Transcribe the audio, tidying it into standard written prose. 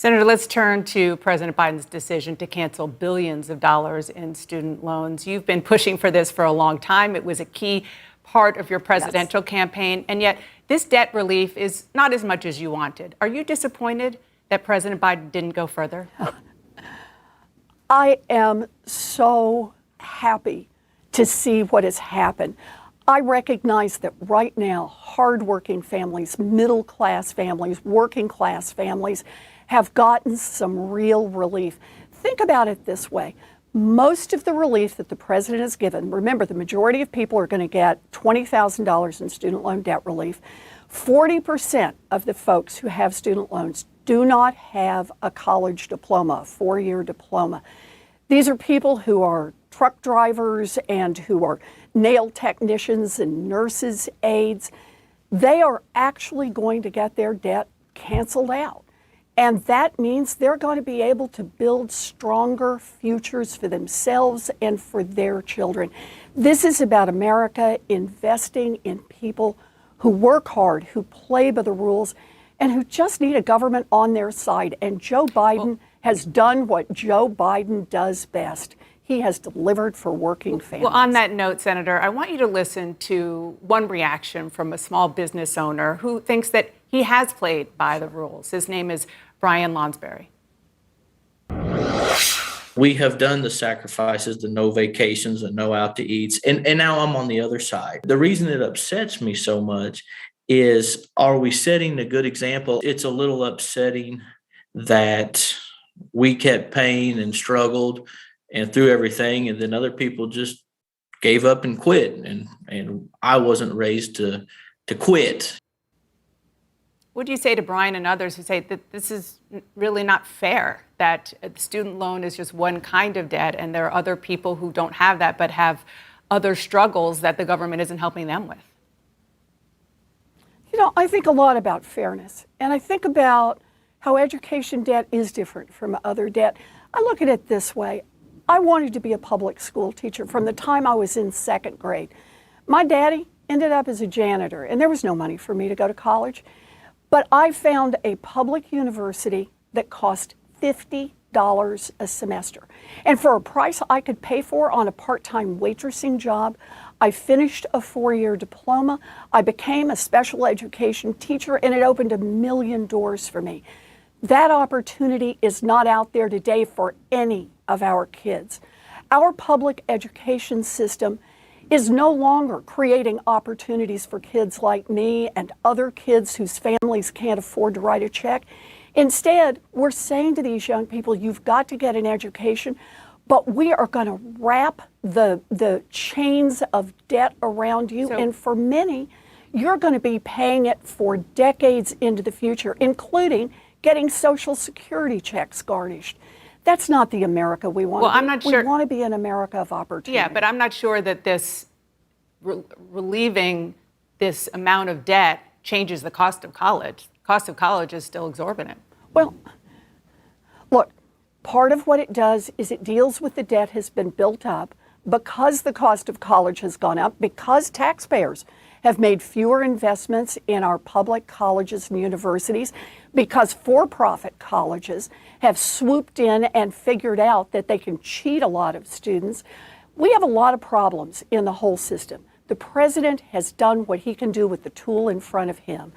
Senator, let's turn to President Biden's decision to cancel billions of dollars in student loans. You've been pushing for this for a long time. It was a key part of your presidential campaign, and yet this debt relief is not as much as you wanted. Are you disappointed that President Biden didn't go further? I am so happy to see what has happened. I recognize that right now, hardworking families, middle-class families, working-class families have gotten some real relief. Think about it this way. Most of the relief that the president has given, remember, the majority of people are going to get $20,000 in student loan debt relief. 40% of the folks who have student loans do not have a college diploma, a four-year diploma. These are people who are truck drivers and who are nail technicians and nurses' aides. They are actually going to get their debt canceled out. And that means they're going to be able to build stronger futures for themselves and for their children. This is about America investing in people who work hard, who play by the rules, and who just need a government on their side. And Joe Biden has done what Joe Biden does best. He has delivered for working families. Well, on that note, Senator, I want you to listen to one reaction from a small business owner who thinks that he has played by the rules. His name is Brian Lonsberry. We have done the sacrifices, the no vacations, and no out to eats, and now I'm on the other side. The reason it upsets me so much is, are we setting a good example? It's a little upsetting that we kept paying and struggled and through everything, and then other people just gave up and quit, and I wasn't raised to quit. What do you say to Brian and others who say that this is really not fair, that a student loan is just one kind of debt and there are other people who don't have that but have other struggles that the government isn't helping them with? You know, I think a lot about fairness, and I think about how education debt is different from other debt. I look at it this way. I wanted to be a public school teacher from the time I was in second grade. My daddy ended up as a janitor, and there was no money for me to go to college. But I found a public university that cost $50 a semester. And for a price I could pay for on a part-time waitressing job, I finished a four-year diploma. I became a special education teacher, and it opened a million doors for me. That opportunity is not out there today for any of our kids. Our public education system is no longer creating opportunities for kids like me and other kids whose families can't afford to write a check. Instead, we're saying to these young people, you've got to get an education, but we are going to wrap the chains of debt around you. And for many, you're going to be paying it for decades into the future, including getting Social Security checks garnished. That's not the America we want. Well, I'm not sure. We want to be an America of opportunity. Yeah, but I'm not sure that this relieving this amount of debt changes the cost of college. Cost of college is still exorbitant. Well, look, part of what it does is it deals with the debt has been built up because the cost of college has gone up, because taxpayers have made fewer investments in our public colleges and universities, because for-profit colleges have swooped in and figured out that they can cheat a lot of students. We have a lot of problems in the whole system. The president has done what he can do with the tool in front of him.